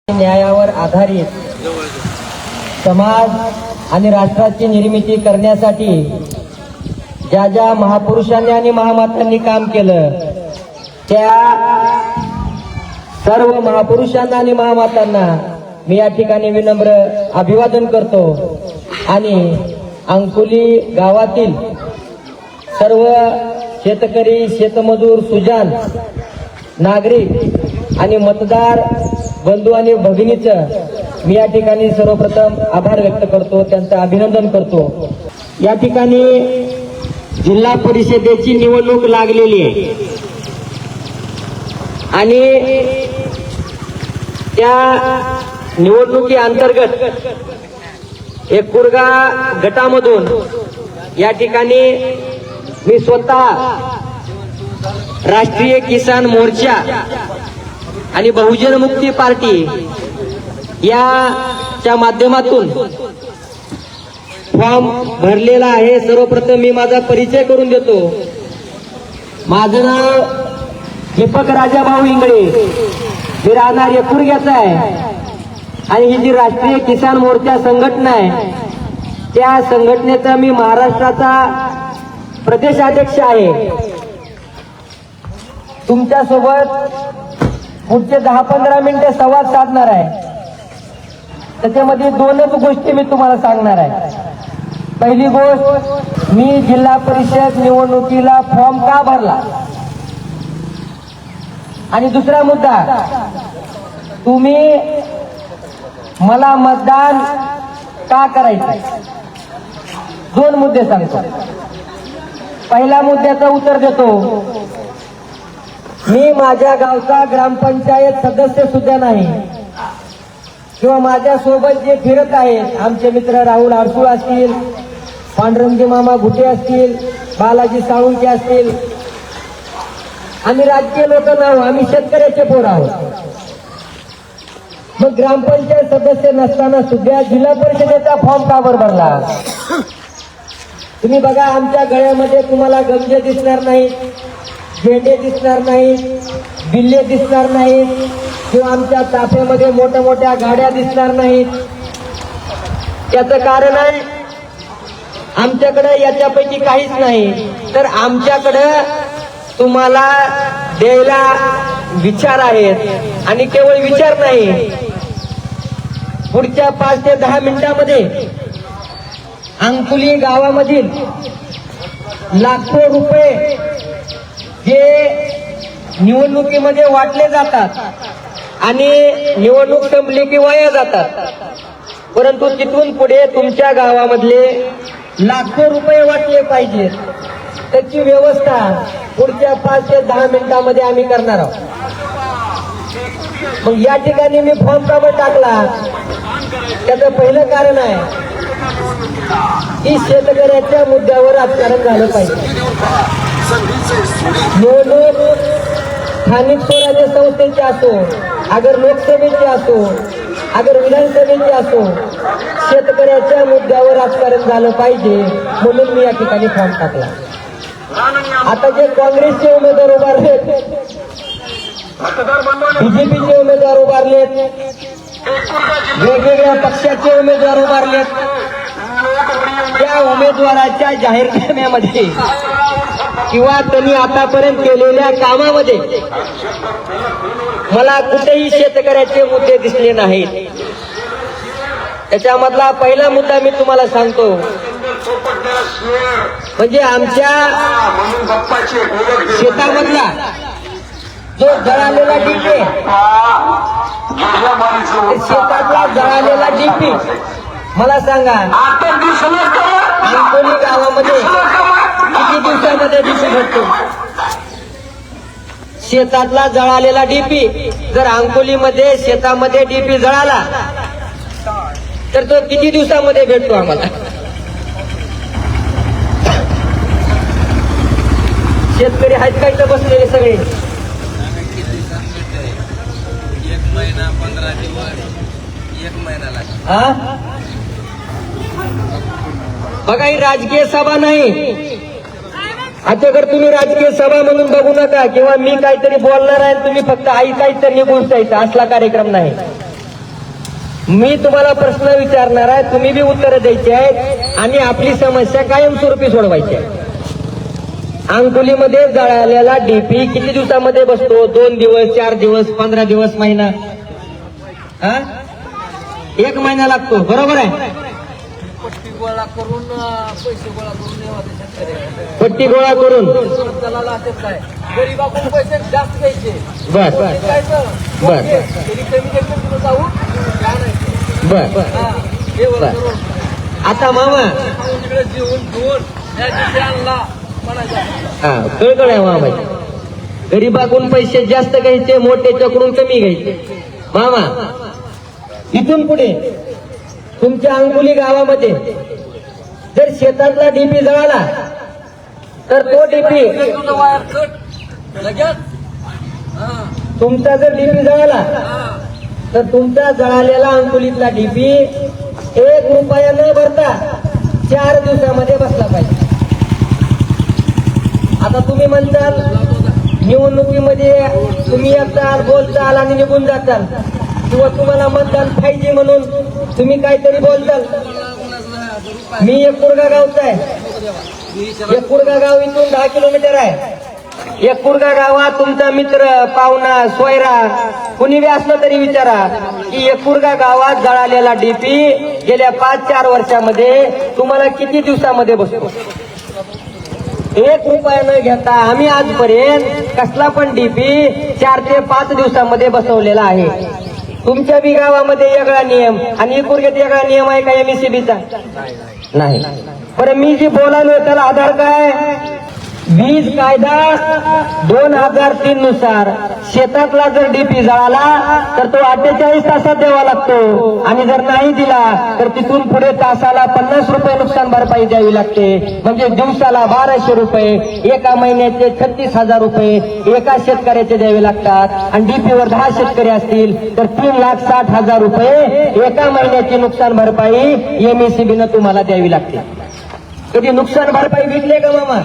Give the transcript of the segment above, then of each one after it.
न्यायावर आधारित समाज आणि राष्ट्राची निर्मिती करण्यासाठी ज्या ज्या महापुरुषांनी आणि महामातांनी काम केलं त्या सर्व महापुरुषांना आणि महामातांना मी या ठिकाणी विनम्र अभिवादन करतो आणि अंकुली गावातील सर्व शेतकरी, शेतमजूर, सुजान नागरिक आणि मतदार बंधू आणि भगिनीचं मी या ठिकाणी सर्वप्रथम आभार व्यक्त करतो, त्यांचं अभिनंदन करतो। या ठिकाणी जिल्हा परिषदेची निवडणूक लागलेली आहे आणि त्या निवडणुकी अंतर्गत एक कुरगा गटामधून या ठिकाणी मी स्वतः राष्ट्रीय किसान मोर्चा आणि बहुजन मुक्ती पार्टी याच्या माध्यमातून फॉर्म भरलेला आहे। सर्वप्रथम मी माझा परिचय करून देतो। माझं नाव दीपक राजाभाऊ इंगळे, मी राहणार येकुरग्याचा आहे आणि ही जी राष्ट्रीय किसान मोर्चा संघटना आहे त्या संघटनेचा मी महाराष्ट्राचा प्रदेशाध्यक्ष आहे। तुमच्यासोबत पुढचे 10-15 मिनिटे संवाद साधणार आहे। त्याच्यामध्ये दोनच गोष्टी मी तुम्हाला सांगणार आहे। पहिली गोष्ट, मी जिल्हा परिषद निवडणुकीला फॉर्म का भरला आणि दुसरा मुद्दा, तुम्ही मला मतदान का करायचं। दोन मुद्दे सांगतो। पहिल्या मुद्द्याचं उत्तर देतो। मी माझ्या गावचा ग्रामपंचायत सदस्य सुद्धा नाही किंवा माझ्यासोबत जे फिरत आहेत आमचे मित्र राहुल आरसूळ असतील, पांडुरंगी मामा घुटे असतील, बालाजी साळुंके असतील, आम्ही राजकीय लोक नाहो, आम्ही शेतकऱ्याचे पोर आहोत। मग ग्रामपंचायत सदस्य नसताना सुद्धा जिल्हा परिषदेचा फॉर्म का भरला। तुम्ही बघा, आमच्या गळ्यामध्ये तुम्हाला गंजे दिसणार नाहीत, झेंडे दिसणार नाहीत, बिल्ले दिसणार नाहीत किंवा आमच्या ताफ्यामध्ये मोठ्या मोठ्या गाड्या दिसणार नाहीत। त्याचं कारण आहे आमच्याकडे याच्यापैकी काहीच नाही, तर आमच्याकडे तुम्हाला द्यायला विचार आहेत आणि केवळ विचार नाही, पुढच्या 5 ते 10 मिनिटांमध्ये अंकुली गावामधील लाखो रुपये जे निवडणुकीमध्ये वाटले जातात आणि निवडणूक संपली की वाया जातात, परंतु तिथून पुढे तुमच्या गावामधले लाखो रुपये वाटले पाहिजेत, त्याची व्यवस्था पुढच्या 5 ते 10 मिनिटांमध्ये आम्ही करणार आहोत। मग या ठिकाणी मी फॉर्म का टाकला, त्याचं पहिलं कारण आहे की शेतकऱ्याच्या मुद्द्यावर राजकारण झालं पाहिजे। निवडणूक स्थानिक स्वराज्य संस्थेची असो, अगर लोकसभेची असो, अगर विधानसभेची असो, शेतकऱ्याच्या मुद्द्यावर राजकारण झालं पाहिजे, म्हणून मी या ठिकाणी फॉर्म टाकला। आता जे काँग्रेसचे उमेदवार उभारलेत, बीजेपीचे उमेदवार उभारलेत, वेगवेगळ्या पक्षाचे उमेदवार उभारलेत, त्या उमेदवाराच्या जाहीरनाम्यामध्ये किंवा त्यांनी आतापर्यंत केलेल्या कामामध्ये मला कुठेही शेतकऱ्याचे मुद्दे दिसले नाहीत। त्याच्यामधला पहिला मुद्दा मी तुम्हाला सांगतो, म्हणजे आमच्या शेतामधला जो जळालेला डीपी, शेतातला जळालेला डीपी, मला सांगा अंकोली गावामध्ये किती दिवसामध्ये डीपी भेटतो। शेतातला जळालेला डीपी जर अंकोलीमध्ये शेतामध्ये डीपी जळाला तर तो किती दिवसामध्ये भेटतो आम्हाला। शेतकरी आहेत का इथं बसलेले सगळे? 1 महिना 15 दिवस 1 महिना लागतो। हा बघा, ही राजकीय सभा नाही। आता जर तुम्ही राजकीय सभा म्हणून बघू नका किंवा मी काहीतरी बोलणार आहे तुम्ही फक्त ऐकायचं निघून जायचं, असला कार्यक्रम नाही। मी तुम्हाला प्रश्न विचारणार आहे, तुम्ही बी उत्तर द्यायची आहेत आणि आपली समस्या कायमस्वरूपी सोडवायची आहे. अंकुलीमध्ये जळालेला डीपी किती दिवसामध्ये बसतो? 2 दिवस, 4 दिवस, 15 दिवस, महिना? 1 महिना लागतो, बरोबर आहे? पट्टी गोळा करून पैसे गोळा करून नेवा ते शेतकऱ्याला. पट्टी गोळा करून त्याला असेच काय गरीबाकडून पैसे जास्त घ्यायचे. बर काय तर बर. तरी कमी कमी तुला जाऊ काय नाही. बर. हा, हे वर बर. करून. आता मामा तिकडे जेवून घेऊन त्या दिवशी आणला म्हणायचा. हा कळकळ आहे मामा, गरीबाकडून पैसे जास्त घ्यायचे, मोठ्याच्याकडून कमी घ्यायचे. मामा इथून पुढे तुमच्या अंकुली गावामध्ये जर शेतातला डीपी जळाला तर तो डीपी तुझं वायर कट लगेच. हा, तुमचा जर डीपी जळाला हा. तर तुमचा जळालेला अंकुलीतला डीपी 1 रुपया न भरता 4 दिवसामध्ये बसला पाहिजे. आता तुम्ही म्हणताल निवडणुकीमध्ये तुम्ही येताल, बोलताल आणि निघून जाताल, किंवा तुम्हाला मतदान पाहिजे म्हणून तुम्ही काहीतरी बोलताल. मी एकपुरगा गावचा आहे. एकपुरगा गाव इथून 10 किलोमीटर आहे. एकपुरगा गावात तुमचा मित्र, पाहुणा, सोयरा कुणी बी असलं तरी विचारा की एकपुरगा गावात जळालेला डीपी गेल्या 5-4 वर्षामध्ये तुम्हाला किती दिवसामध्ये बसतो? 1 रुपया न घेता आम्ही आजपर्यंत कसला पण डीपी 4 ते 5 दिवसामध्ये बसवलेला आहे. तुमच्या बी गावामध्ये वेगळा नियम आणि एकपुरगेत वेगळा नियम आहे का एमएससीबीचा? नाही. बरं मी जे बोलालो त्याला आधार काय? वीज कायदा 2003 नुसार शेतातला जर डीपी जळाला तर तो 48 तासात द्यावा लागतो आणि जर नाही दिला तर तिथून पुढे तासाला 50 रुपये नुकसान भरपाई द्यावी लागते. म्हणजे दिवसाला 1200 रुपये, एका महिन्याचे 36,000 रुपये एका शेतकऱ्याचे द्यावे लागतात. आणि डीपीवर 10 शेतकरी असतील तर 3,60,000 रुपये एका महिन्याची नुकसान भरपाई एमएससीबीनं तुम्हाला द्यावी लागते. कधी नुकसान भरपाई भेटले का मामा?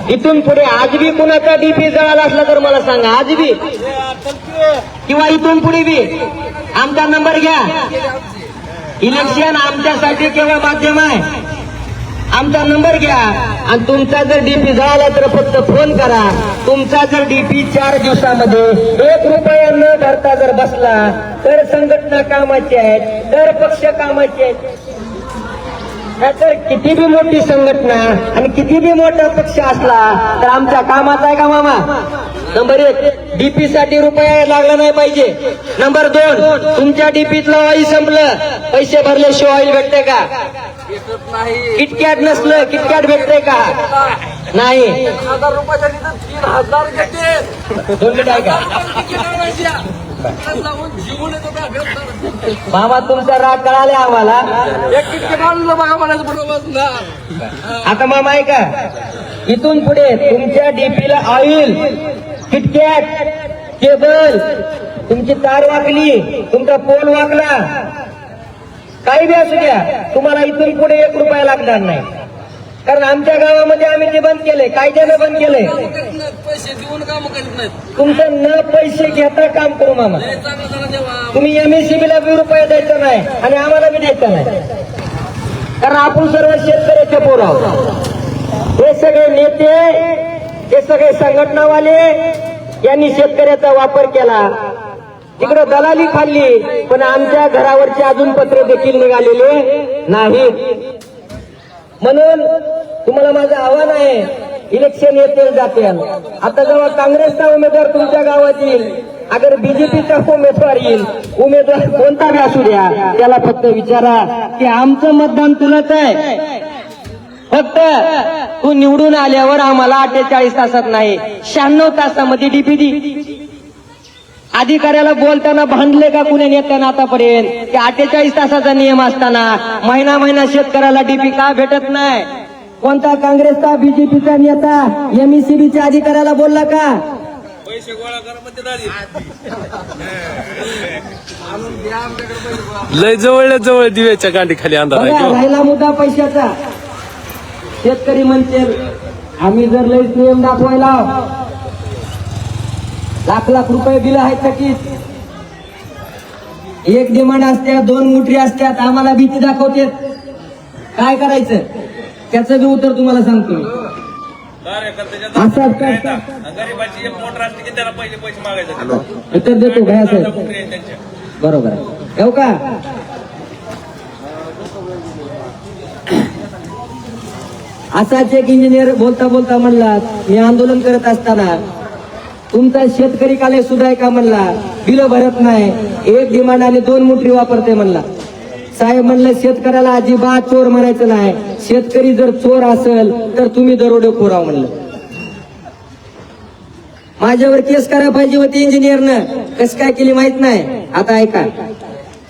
इथून पुढे आज बी कुणाचा डीपी जळाला असला तर मला सांगा, आज बी किंवा इथून पुढे बी आमचा नंबर घ्या. इलेक्शन आमच्यासाठी केवळ माध्यम आहे. आमचा नंबर घ्या आणि तुमचा जर डीपी जळाला तर फक्त फोन करा. तुमचा जर डीपी 4 दिवसामध्ये 1 रुपया न भरता जर बसला तर संघटना कामाची आहेत, तर पक्ष कामाचे आहेत. तर किती बी मोठी संघटना आणि किती बी मोठा पक्ष असला तर आमच्या कामाचा आहे का मामा? नंबर 1, डीपी साठी रुपया लागला नाही पाहिजे. नंबर 2, तुमच्या डीपीतलं ऑइल संपलं, पैसे भरल्याशिवाय ऑइल भेटते का? भेटत नाही. किटकॅट नसलं, किटकॅट भेटते का? नाही. 1,000 रुपयाच्या तिथं 3,000 घेते. 2 मिनिट आहे का जाऊन जीवन येतो का भेटणार. मामा? तुमचा राग कळाले आम्हाला. एक किटके आणलं बघा म्हणायचं बरोबर ना. आता मामा आहे का, इथून पुढे तुमच्या डीपीला ऑइल, किटकॅट, केबल, तुमची तार वाकली, तुमचा पोल वाकला, काही बी असू द्या, तुम्हाला इथून पुढे 1 रुपया लागणार नाही. कारण आमच्या गावामध्ये आम्ही ते बंद केले, कायद्यानं बंद केलंय. पैसे देऊन काम करीत नाहीत. तुमचं न पैसे घेता काम करू मामा. चांगलं जरा देवा. तुम्ही एमएससीबीला बी रुपया द्यायचा नाही आणि आम्हाला बी द्यायचा नाही. कारण आपण सर्व शेतकऱ्याचे पोरं आहोत. हे सगळे नेते, हे सगळे संघटनावाले यांनी शेतकऱ्याचा वापर केला, तिकडे दलाली खाल्ली, पण आमच्या घरावरचे अजून पत्र देखील निघालेले नाहीत. म्हणून तुम्हाला माझं आव्हान आहे, इलेक्शन येते जाते, आता जेव्हा काँग्रेसचा उमेदवार तुमच्या गावात येईल, अगर बीजेपीचा उमेदवार येईल, उमेदवार कोणता बी असू द्या, त्याला फक्त विचारा की आमचं मतदान तुलाच आहे, फक्त तू निवडून आल्यावर आम्हाला 48 तासात नाही 96 तासामध्ये डीपी दी. अधिकाऱ्याला बोलताना भांडले का कुणी नेत्यानं आतापर्यंत की 48 तासाचा नियम असताना महिना शेतकऱ्याला डीपी का भेटत नाही? कोणता काँग्रेसचा, बीजेपीचा नेता एमएससीबीच्या अधिकाऱ्याला बोलला का? पैसे गोळा करा म्हणते दाढी. आणून द्या आमच्याकडे पैसे गोळा. लय जवळ दिव्याच्या गांडी खाली अंधार बघा, आहे. राहिला मुद्दा पैशाचा. शेतकरी म्हणते आम्ही जर लईच नियम दाखवायला लाख लाख रुपये बिल आहेत थकीत. एक डिमांड असते, 2 मोटरी असतात, आम्हाला भीती दाखवते. काय करायचं त्याचं बी उत्तर तुम्हाला सांगतो मी. असं गरीबाची एक मोटर असते की त्याला पहिले पैसे मागायचे. उत्तर देतो काय असं बरोबर आहे. ठेवू का? असाच एक इंजिनियर बोलता बोलता म्हणला, मी आंदोलन करत असताना तुमचा शेतकरी काले सुद्धा आहे का म्हणला, बिल भरत नाही, एक डिमांड आले 2 मोटरी वापरते म्हणला. साहेब म्हणलं शेतकऱ्याला अजिबात चोर म्हणायचं नाही, शेतकरी जर चोर असेल तर तुम्ही दरोडेखोर आहो म्हणलं. माझ्यावर केस करायला पाहिजे होती इंजिनियरनं, कसं काय केली माहित नाही. आता ऐका,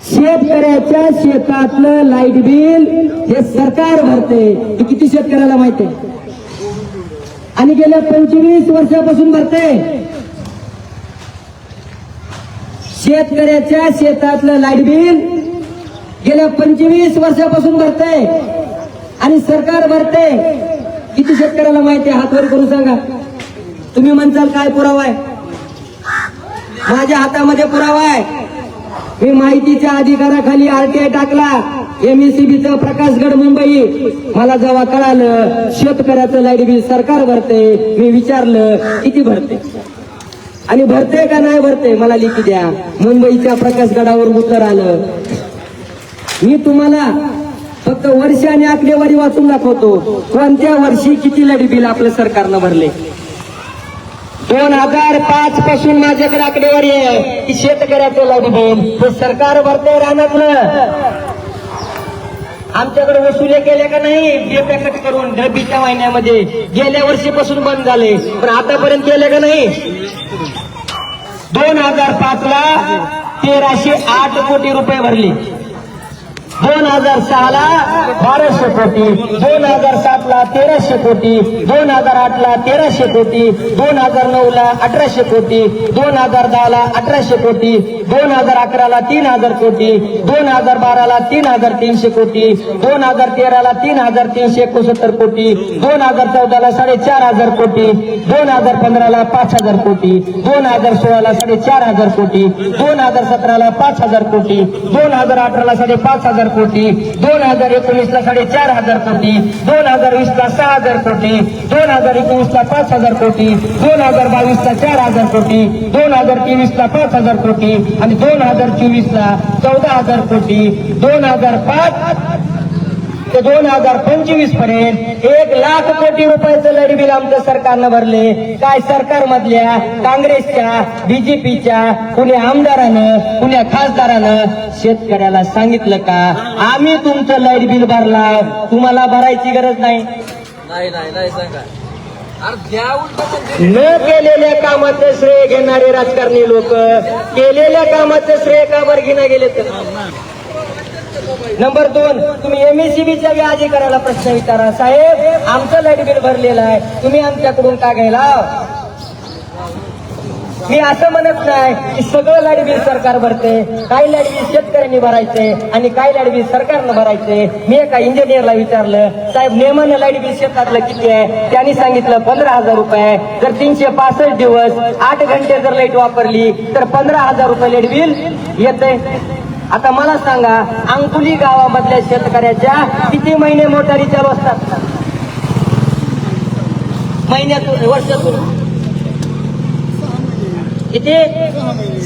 शेतकऱ्याच्या शेतातलं लाईट बिल हे सरकार भरते. हे किती शेतकऱ्याला माहिती आहे? आणि गेल्या 25 वर्षापासून भरते. शेतकऱ्याच्या शेतातलं लाईट बिल गेल्या 25 वर्षापासून भरते आणि सरकार भरते. किती शेतकऱ्याला माहिती आहे? हात वर करून सांगा. तुम्ही म्हणताल काय पुरावा आहे? माझ्या हातामध्ये पुरावा आहे. मी माहितीच्या अधिकाराखाली आरटीआय टाकला, एमएससीबीचं प्रकाशगड मुंबई. मला जेव्हा कळालं शेतकऱ्याचं लाईट बिल सरकार भरते, मी विचारलं किती भरते आणि भरते का नाही भरते, मला लिखी द्या. मुंबईच्या प्रकाशगडावर उत्तर आलं. मी तुम्हाला फक्त वर्ष आणि आकडेवारी वाचून दाखवतो. कोणत्या वर्षी किती लाईट बिल आपलं सरकारनं भरले. 2005 पासून माझ्याकडे आकडेवारी आहे की शेतकऱ्याचं लाईट बिल हे सरकार भरते रानातलं. आमच्याकडे वसुले केल्या का नाही बेपॅकेट करून डब्बीच्या महिन्यामध्ये, गेल्या वर्षीपासून बंद झाले, पण आतापर्यंत केले का नाही. 2005 ला 1308 कोटी रुपये भरले. 2006 ला 1200 कोटी, 2007 ला 1300 कोटी, 2008 ला 1300 कोटी, 2009 ला 1800 कोटी, 2010 ला 1800 कोटी, 2011 ला 3000 कोटी, 2012 ला 3300 कोटी, 2013 ला 3369 कोटी, 2014 ला 4500 कोटी, 2015 ला 5000 कोटी, 2016 ला 4500 कोटी, 2017 ला 5000 कोटी, 2018 ला 5500 कोटी, 2019 ला 4500 कोटी, 2020 ला 6000 कोटी, 2021 ला 5000 कोटी, 2022 ला 4000 कोटी, 2023 ला 5000 कोटी आणि 2024 ला 14000 कोटी. 2005 ते 2025 पर्यंत 1 लाख कोटी रुपयाचं लाईट बिल आमच्या सरकारनं भरले. काय सरकार मधल्या काँग्रेसच्या, बीजेपीच्या कुणी आमदारानं, कुण्या खासदारानं शेतकऱ्याला सांगितलं का आम्ही तुमचं लाईट बिल भरलाय, तुम्हाला भरायची गरज नाही. नाही सांगा. अरे द्या उलट. न केलेल्या कामाचं श्रेय घेणारे राजकारणी लोक केलेल्या कामाचं श्रेय का बरं घेणं गेले तर. नंबर 2, तुम्ही एमएससीबीच्या अधिकाऱ्याला प्रश्न विचारा, साहेब आमचं लाईट बिल भरलेलं आहे, तुम्ही आमच्याकडून का घ्यायला. मी असं म्हणत नाही की सगळं लाईट बिल सरकार भरते, काही लाईट बिल शेतकऱ्यांनी भरायचे आणि काही लाईट बिल सरकारनं भरायचे. मी एका इंजिनियरला विचारलं, साहेब नेमानं लाईट बिल शेतातलं किती आहे? त्यांनी सांगितलं 15000 रुपये. जर 365 दिवस 8 घंटे जर लाईट वापरली तर 15000 रुपये लाईट बिल येते. आता मला सांगा, अंकुली गावामधल्या शेतकऱ्याच्या किती महिने मोटारी चालू असतात? महिन्यातून, वर्षातून किती?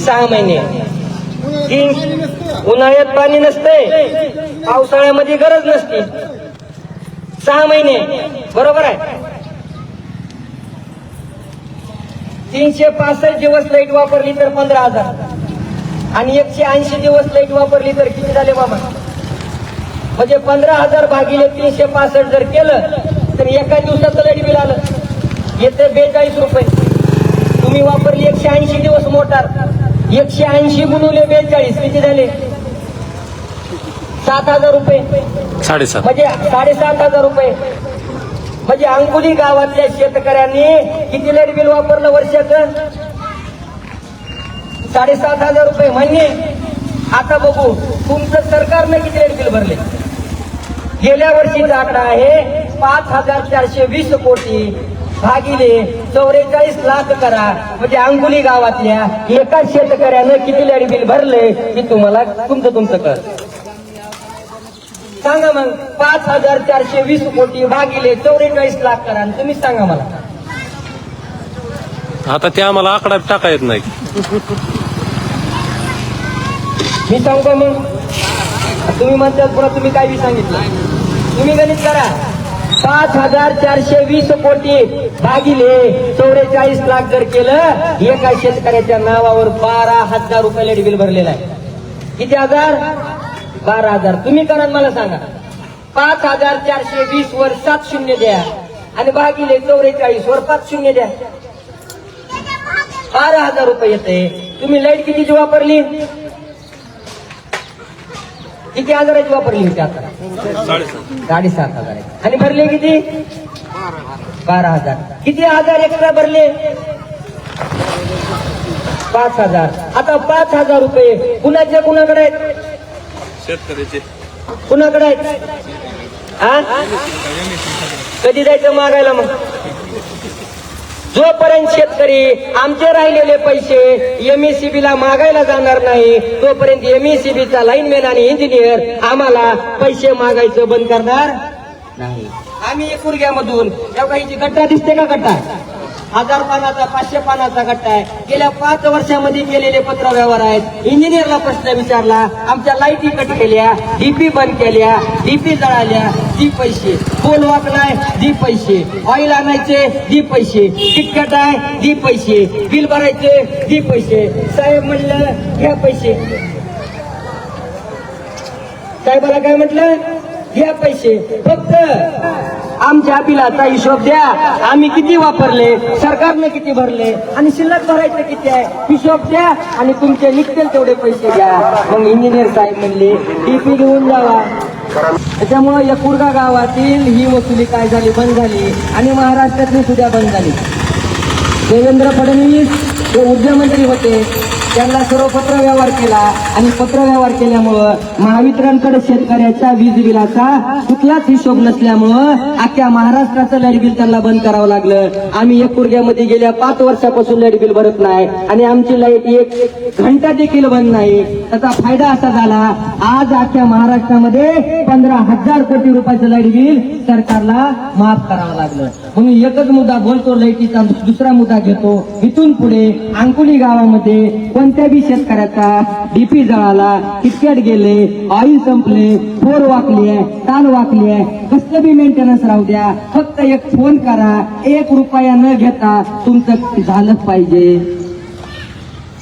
6 महिने. उन्हाळ्यात पाणी नसते, पावसाळ्यामध्ये गरज नसते. 6 महिने बरोबर आहे. 365 दिवस लाईट वापरली तर 15000 आणि 180 दिवस लाईट वापरली तर किती झाले बाबा? म्हणजे 15000 भागिले 365 जर केलं तर एका दिवसाचं लाईट बिल आलं येते 42 रुपये. तुम्ही वापरली 180 दिवस मोटार, 180 गुणुले 42 किती झाले? 7000 रुपये. 7.5 म्हणजे 7500 रुपये. म्हणजे अंकुली गावातल्या शेतकऱ्यांनी किती लाईट बिल वापरलं वर्षाचं? 7500 रुपये महिने. आता बघू तुमचं सरकारनं किती लाईट बिल भरले. गेल्या वर्षीचा आकडा आहे 5420 कोटी. भागिले 44 लाख करा, म्हणजे अंगुली गावातल्या एका शेतकऱ्यानं किती लाईट बिल भरले की तुम्हाला तुमचं कर सांगा. मग 5420 कोटी भागिले 44 लाख करा आणि तुम्ही सांगा मला. आता ते आम्हाला आकडा टाका येत नाही. मी सांगू का मग? तुम्ही म्हणतात पुन्हा तुम्ही काय बी सांगितलं. तुम्ही गणित करा. 5420 कोटी भागिले 44 लाख जर केलं, एका शेतकऱ्याच्या नावावर 12,000 रुपये लाईट बिल भरलेलं आहे. किती हजार? 12,000. तुम्ही करा मला सांगा. 5420 वर 7 शून्य द्या आणि भागिले 44 वर 5 शून्य द्या. 12,000 रुपये येते. तुम्ही लाईट कितीची वापरली? किती हजाराची वापरली होती आता? 7,500. आणि भरले किती? 12,000. किती हजार एक्स्ट्रा भरले? 5,000. आता 5,000 रुपये कुणाकडे आहेत? शेतकऱ्याचे कुणाकडे आहेत? हा? कधी जायचं मागायला? मग जोपर्यंत शेतकरी आमचे राहिलेले पैसे MSEB ला मागायला जाणार नाही, तोपर्यंत MSEB चा लाईनमॅन आणि इंजिनियर आम्हाला पैसे मागायचं बंद करणार नाही. आम्ही एकुरग्यामधून तेव्हा हिची गट्टा दिसते का? गट्टा 1000 पानाचा 500 पानाचा गट्टा आहे. गेल्या 5 वर्षामध्ये केलेले पत्र व्यवहार आहेत. इंजिनियरला प्रश्न विचारला, आमच्या लाईटी कट केल्या, डीपी बंद केल्या, डीपी जळाल्या, दी पैसे. पोल वाकलाय, दी पैसे. ऑइल आणायचे, दी पैसे. किटकट आहे, दी पैसे. बिल भरायचे, दी पैसे. साहेब म्हणलं घ्या पैसे. साहेबाला काय म्हटलं? घ्या पैसे. फक्त आमच्या बिलाचा हिशोब द्या. आम्ही किती वापरले, सरकारने किती भरले आणि शिल्लक भरायचं किती आहे हिशोब द्या आणि तुमचे निघतील तेवढे पैसे घ्या. मग इंजिनियर साहेब म्हणले डीपी घेऊन जावा. त्याच्यामुळे यकुरगा गावातील ही वसुली काय झाली? बंद झाली आणि महाराष्ट्रातली सुद्धा बंद झाली. देवेंद्र फडणवीस हे ऊर्जामंत्री होते, त्यांना सर्व पत्र व्यवहार केला आणि पत्र व्यवहार केल्यामुळं महावितरणकडे शेतकऱ्याच्या वीज बिलाचा कुठलाच हिशोब नसल्यामुळं अख्ख्या महाराष्ट्राचं लाईट बिल त्यांना बंद करावं लागलं. आम्ही एकुरग्यामध्ये गेल्या 5 वर्षापासून लाईट बिल भरत नाही आणि आमची लाईट 1 घंटा देखील बंद नाही. त्याचा फायदा असा झाला, आज अख्ख्या महाराष्ट्रामध्ये 15,000 कोटी रुपयाचं लाईट बिल सरकारला माफ करावं लागलं. म्हणून एकच मुद्दा बोलतो लाईटीचा, दुसरा मुद्दा घेतो. इथून पुढे अंकुली गावामध्ये कोणत्या बी शेतकऱ्याचा डीपी जळाला, किटकॅट गेले, ऑइल संपले, फोर वाकली आहे, ताल वाकली आहे, कसलं बी मेंटेनन्स राहू द्या, फक्त एक फोन करा. 1 रुपया न घेता तुमचं झालंच पाहिजे.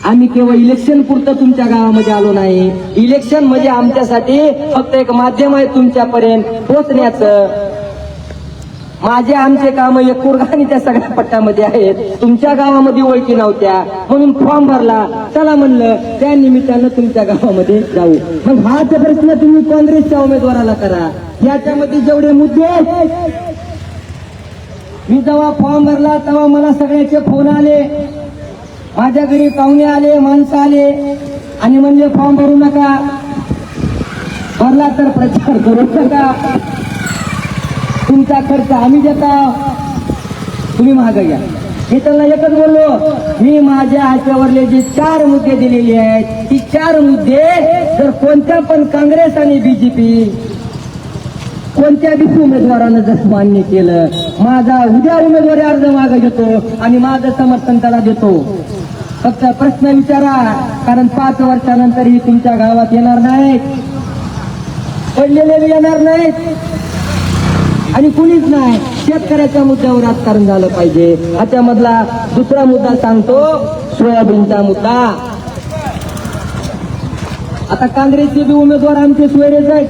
आम्ही केवळ इलेक्शन पुरतं तुमच्या गावामध्ये आलो नाही. इलेक्शन म्हणजे आमच्यासाठी फक्त एक माध्यम आहे तुमच्यापर्यंत पोहोचण्याचं. आमचे काम एकुरगा आणि त्या सगळ्या पट्ट्यामध्ये आहेत. तुमच्या गावामध्ये ओळखी नव्हत्या म्हणून फॉर्म भरला. चला म्हणलं त्या निमित्तानं तुमच्या गावामध्ये जाऊ. मग हाच प्रश्न तुम्ही काँग्रेसच्या उमेदवाराला करा. याच्यामध्ये जेवढे मुद्दे मी जेव्हा फॉर्म भरला तेव्हा मला सगळ्याचे फोन आले, माझ्या घरी पाहुणे आले, माणसं आले आणि म्हणजे फॉर्म भरू नका, भरला तर प्रचार करू नका, तुमचा खर्च आम्ही देता, तुम्ही मागे घ्या. मी त्यांना एकच बोललो, मी माझ्या हातावरले जे 4 मुद्दे दिलेले आहेत, ती 4 मुद्दे जर कोणत्या पण काँग्रेस आणि बीजेपी कोणत्या बी उमेदवारानं जर मान्य केलं, माझा उद्या उमेदवारी अर्ज मागे घेतो आणि माझं समर्थन त्याला देतो. फक्त प्रश्न विचारा, कारण 5 वर्षानंतरही तुमच्या गावात येणार नाहीत, पडलेले येणार नाहीत आणि कुणीच नाही. शेतकऱ्याच्या मुद्द्यावर राजकारण झालं पाहिजे. ह्याच्यामधला दुसरा मुद्दा सांगतो, सोयाबीनचा मुद्दा. आता काँग्रेसचे बी उमेदवार आमचे सोयरेच आहेत.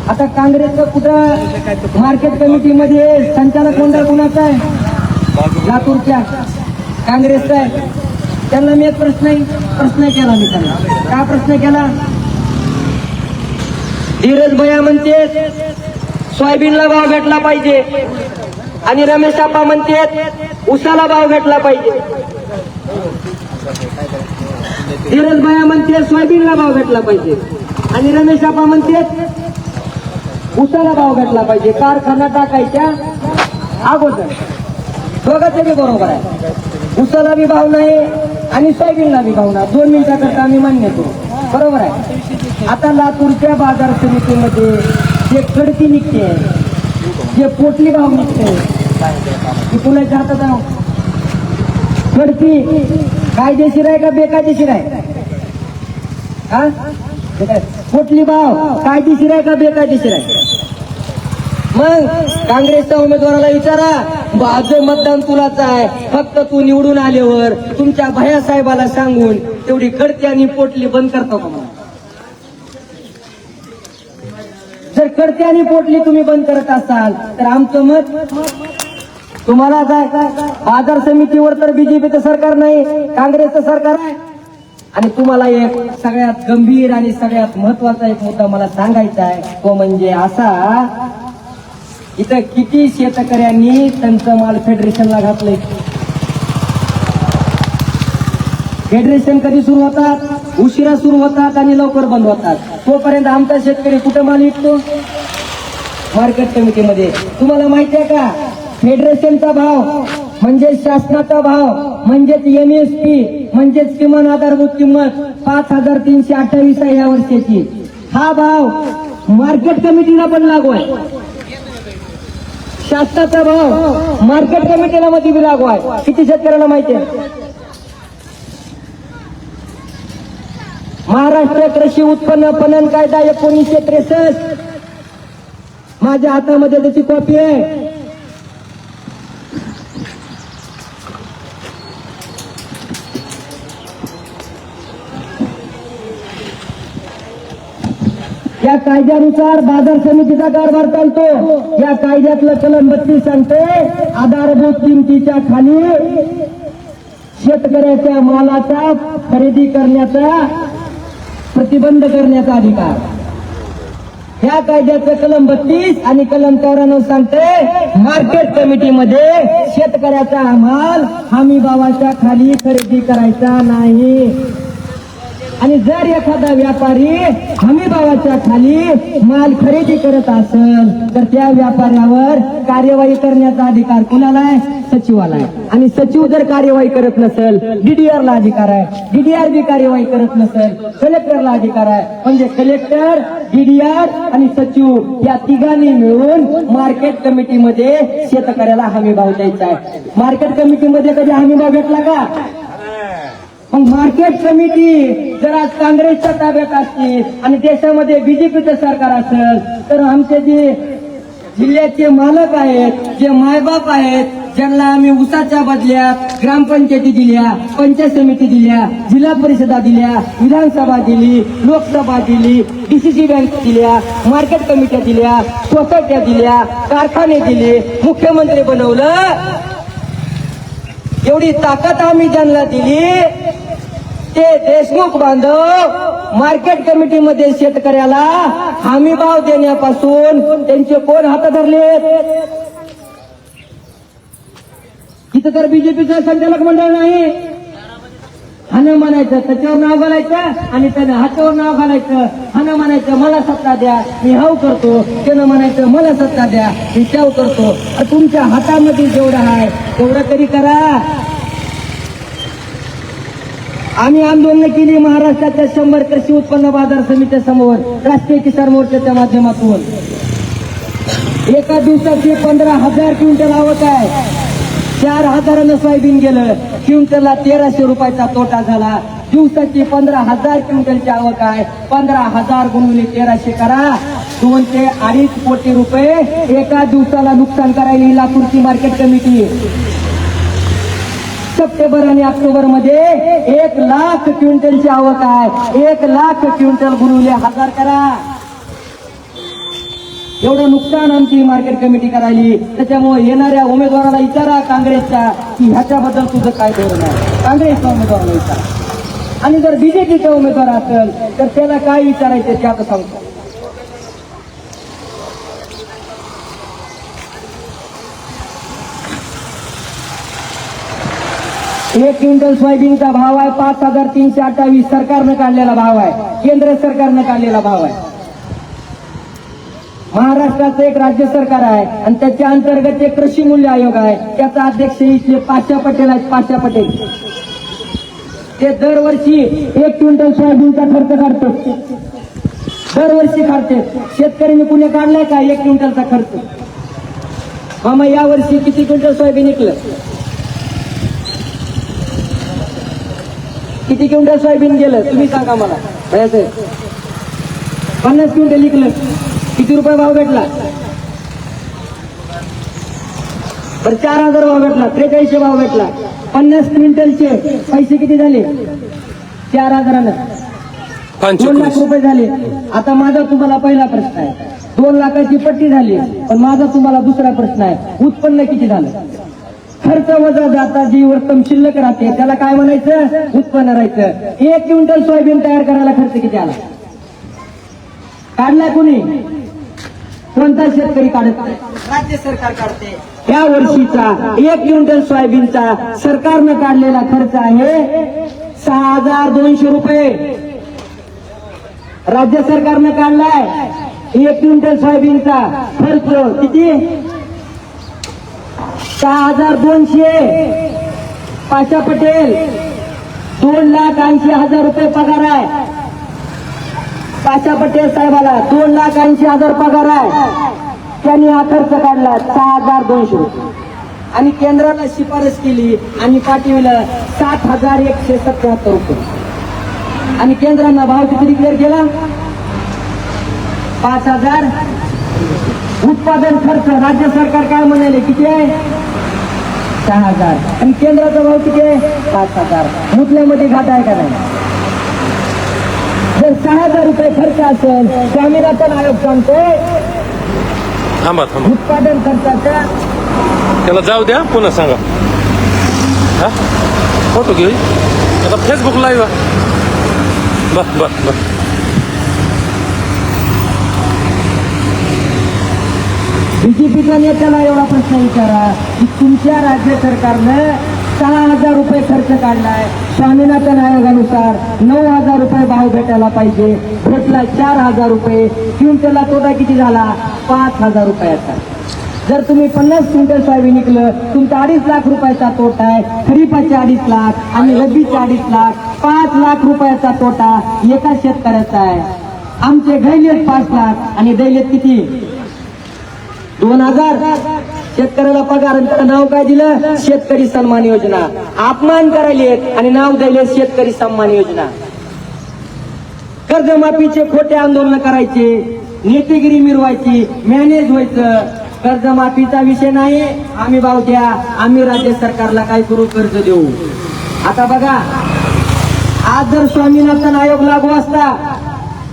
आता काँग्रेसचं कुठं मार्केट कमिटीमध्ये संचालक मंडळ कुणाचं आहे? लातूरच्या काँग्रेसचा आहे. त्यांना मी एक प्रश्न केला. मी त्यांना काय प्रश्न केला? धीरज भैया म्हणते सोयाबीनला भाव भेटला पाहिजे आणि रमेश आप्पा म्हणते उसाला भाव भेटला पाहिजे. धीरज भैया म्हणते सोयाबीनला भाव भेटला पाहिजे आणि रमेश आप्पा म्हणते उसाला भाव भेटला पाहिजे. कारखाना टाकायच्या अगोदर दोघांचे बी बरोबर आहे. उसाला बी भाव नाही आणि सोयाबीनला बी भाव नाही. 2 मिनिटाकरता आम्ही मान्य करू, बरोबर आहे. आता लातूरच्या बाजार समितीमध्ये जे कडती निघते, जे पोटली भाव निघते, ती कुणाच्या हातात आहे? कडती कायदेशीर आहे का बेकायदेशीर आहे? हा, पोटली भाव कायदेशीर आहे का बेकायदेशीर आहे? मग काँग्रेसच्या उमेदवाराला विचारा, माझं मतदान तुलाच आहे, फक्त तू निवडून आल्यावर तुमच्या भैयासाहेबाला सांगून तेवढी कडती आणि पोटली बंद करतो का? जर कडती आणि पोटली तुम्ही बंद करत असाल तर आमचं मत तुम्हाला काय? बाजार समितीवर तर बीजेपीचं सरकार नाही, काँग्रेसचं सरकार आहे. आणि तुम्हाला एक सगळ्यात गंभीर आणि सगळ्यात महत्वाचा एक मुद्दा मला सांगायचा आहे, तो म्हणजे असा, इथं किती शेतकऱ्यांनी त्यांचं माल फेडरेशनला घातलंय. फेडरेशन कधी सुरू होतात? उशिरा सुरू होतात आणि लवकर बंद होतात. तोपर्यंत आमचा शेतकरी कुठं माल विकतो? मार्केट कमिटीमध्ये. तुम्हाला माहिती आहे का, फेडरेशनचा भाव म्हणजे शासनाचा भाव म्हणजेच MSP म्हणजेच किमान आधारभूत किंमत 5,328 आहे या वर्षाची. हा भाव मार्केट कमिटीला पण लागू आहे. शासनाचा भाव मार्केट कमिटीला मध्ये बी लागू आहे. किती शेतकऱ्याला माहिती आहे? महाराष्ट्र कृषी उत्पन्न पणन कायदा 1963 माझ्या हातामध्ये त्याची कॉपी आहे. या कायद्यानुसार बाजार समितीचा कारभार चालतो. या कायद्यातलं कलम 32 सांगते, आधारभूत किमतीच्या खाली शेतकऱ्याच्या मालाचा खरेदी करण्याचा प्रतिबंध करण्याचा अधिकार. या कायद्याचं कलम 32 आणि कलम 94 सांगते, मार्केट कमिटीमध्ये शेतकऱ्याचा माल हमी भावाच्या खाली खरेदी करायचा नाही. आणि जर एखादा व्यापारी हमी भावाच्या खाली माल खरेदी करत असेल तर त्या व्यापाऱ्यावर कार्यवाही करण्याचा अधिकार कुणाला आहे? सचिवाला आहे. आणि सचिव जर कार्यवाही करत नसेल, DDR ला अधिकार आहे. DDR बी कार्यवाही करत नसेल, कलेक्टरला अधिकार आहे. म्हणजे कलेक्टर, DDR आणि सचिव या तिघांनी मिळून मार्केट कमिटीमध्ये शेतकऱ्याला हमी भाव द्यायचा आहे. मार्केट कमिटीमध्ये कधी हमी भाव भेटला का? मग मार्केट कमिटी जर आज काँग्रेसच्या ताब्यात असतील आणि देशामध्ये बीजेपीचं सरकार असेल तर आमचे जे जिल्ह्याचे मालक आहेत, जे मायबाप आहेत, ज्यांना आम्ही उसाच्या बदल्यात ग्रामपंचायती दिल्या, पंचायत समिती दिल्या, जिल्हा परिषदा दिल्या, विधानसभा दिली, लोकसभा दिली, DCC बँक दिल्या, मार्केट कमिट्या दिल्या, सोसायट्या दिल्या, कारखाने दिले, मुख्यमंत्री बनवलं, एवढी ताकद आम्ही ज्यांना दिली ते देशमुख बांधव मार्केट कमिटीमध्ये शेतकऱ्याला हमी भाव देण्यापासून त्यांचे कोण हात धरले? इथं तर बीजेपीचं संचालक मंडळ नाही. हानं म्हणायचं, त्याच्यावर नाव घालायचं आणि त्यानं हातावर नाव घालायचं. हानं म्हणायचं मला सत्ता द्या, मी हाव करतो. त्यानं म्हणायचं मला सत्ता द्या, मी त्याव करतो. तुमच्या हातामध्ये जेवढं आहे तेवढं तरी करा. आम्ही आंदोलन केली महाराष्ट्राच्या 100 कृषी उत्पन्न बाजार समित्या समोर राष्ट्रीय किसान मोर्चाच्या माध्यमातून. एका दिवसाची 15,000 क्विंटल आवक आहे. 4,000 सोयाबीन गेलं. क्विंटलला 1,300 रुपयाचा तोटा झाला. दिवसाची 15,000 क्विंटलची आवक आहे. 15,000 गुणिले 1,300 करा, 2 ते 2.5 कोटी रुपये एका दिवसाला नुकसान करायला लातूरची मार्केट कमिटी. सप्टेंबर आणि ऑक्टोबर मध्ये 1 लाख क्विंटलची आवक आहे. 1 लाख क्विंटल गुणिले 1000 करा. एवढं नुकसान आमची मार्केट कमिटी करायली. त्याच्यामुळे येणाऱ्या उमेदवाराला विचारा काँग्रेसच्या की ह्याच्याबद्दल तुझं काय धोरण आहे. काँग्रेसच्या उमेदवाराला विचारा. आणि जर बीजेपीचा उमेदवार असेल तर त्याला काय विचारायचं ते आता सांगतो. एक क्विंटल सोयाबीनचा भाव आहे 5,328. सरकारनं काढलेला भाव आहे, केंद्र सरकारनं काढलेला भाव आहे. महाराष्ट्राचं एक राज्य सरकार आहे आणि त्याच्या अंतर्गत एक कृषी मूल्य आयोग आहे. त्याचा अध्यक्ष इथले पाशा पटेल आहेत. पाशा पटेल ते दरवर्षी 1 क्विंटल सोयाबीनचा खर्च काढतो. दरवर्षी काढते. शेतकऱ्यांनी कुणी काढलाय का 1 क्विंटलचा खर्च? मामा यावर्षी किती क्विंटल सोयाबीन निघलं? किती क्विंटल सोयाबीन गेलं तुम्ही सांगा मला. 50 क्विंटल निघलं. किती रुपये भाव भेटला? बरं 4,000 भाव भेटला. 4300 भाव भेटला. 50 क्विंटलचे पैसे किती झाले? 4,000. 2 लाख रुपये झाले. आता माझा तुम्हाला पहिला प्रश्न आहे. 2 लाखाची पट्टी झाली. पण माझा तुम्हाला दुसरा प्रश्न आहे. उत्पन्न किती झालं? खर्च वजा जाता जी रक्कम शिल्लक राहते त्याला काय म्हणायचं? उत्पन्न राहायचं. 1 क्विंटल सोयाबीन तयार करायला खर्च किती आला? काढला कुणी? कोणता शेतकरी काढत नाही? राज्य सरकार काढते. या वर्षीचा 1 क्विंटल सोयाबीनचा सरकारनं काढलेला खर्च आहे 6,200 रुपये. राज्य सरकारनं काढलाय 1 क्विंटल सोयाबीनचा खर्च किती? 6,200. पाशा पटेल 2,80,000 रुपये पगार आहे. पाशा पटेल साहेबाला 2,80,000 पगार आहे. त्यांनी हा खर्च काढला 6,200 रुपये आणि केंद्राला शिफारस केली आणि पाठविलं 7,177 रुपये आणि केंद्रानं भाव किती डिक्लेअर केला? 5,000. उत्पादन खर्च राज्य सरकार काय म्हणाले किती आहे? 6,000 आणि केंद्राचा भाव किती आहे? 5,000. मुतल्यामध्ये घाट आहे का नाही? जर 6,000 रुपये खर्च असेल स्वामीनाथन आयोग सांगतोय थांबा थांबा उत्पादन खर्चाचा त्याला जाऊ द्या पुन्हा सांगा. हा फोटो घेऊ आता फेसबुक लाईव्ह. बस बस बस बीजेपीच्या नेत्याला एवढा प्रश्न विचारा की तुमच्या राज्य सरकारनं 6,000 रुपये खर्च काढलाय. स्वामीनाथन आयोगानुसार 9,000 रुपये भाव भेटायला पाहिजे. भेटला 4,000 रुपये. क्विंटलला तोटा किती झाला? 5,000 रुपयाचा. जर तुम्ही 50 क्विंटल सोयाबीन निघलं तुमचा 2.5 लाख रुपयाचा तोटा आहे. खरीपाचे 2.5 लाख आणि रब्बीचे 2.5 लाख 5 लाख रुपयाचा तोटा एका शेतकऱ्याचा आहे. आमचे घैलेत 5 लाख आणि दैलेत किती? 2,000. शेतकऱ्याला पगार आणि त्याला नाव काय दिलं? शेतकरी सन्मान योजना. अपमान करायलेत आणि नाव दिले शेतकरी सन्मान योजना. कर्जमाफीचे खोटे आंदोलन करायचे, नेतेगिरी मिरवायची, मॅनेज व्हायचं. कर्जमाफीचा विषय नाही. आम्ही भाव द्या, आम्ही राज्य सरकारला काय करू? कर्ज देऊ. आता बघा आज जर स्वामीनाथन आयोग लागू असता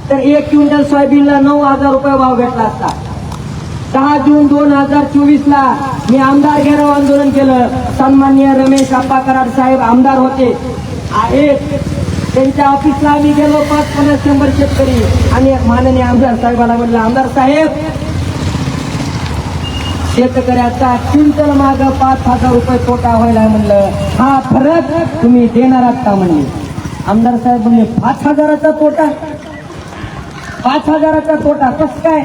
तर 1 क्विंटल सोयाबीनला 9,000 रुपये भाव भेटला असता. 10 जून 2024ला मी आमदार घेराव आंदोलन केलं. सन्माननीय रमेश आप्पा कराड साहेब आमदार होते आहेत. त्यांच्या ऑफिसला आम्ही गेलो. 5-50 शेतकरी आणि माननीय आमदार साहेबाला म्हटलं आमदार साहेब शेतकऱ्याचा क्विंटल माग 5,000 रुपये तोटा व्हायला म्हणलं हा फरक तुम्ही देणार आहात का म्हणले. आमदार साहेब म्हणले 5,000चा तोटा? 5,000चा तोटा कसं काय?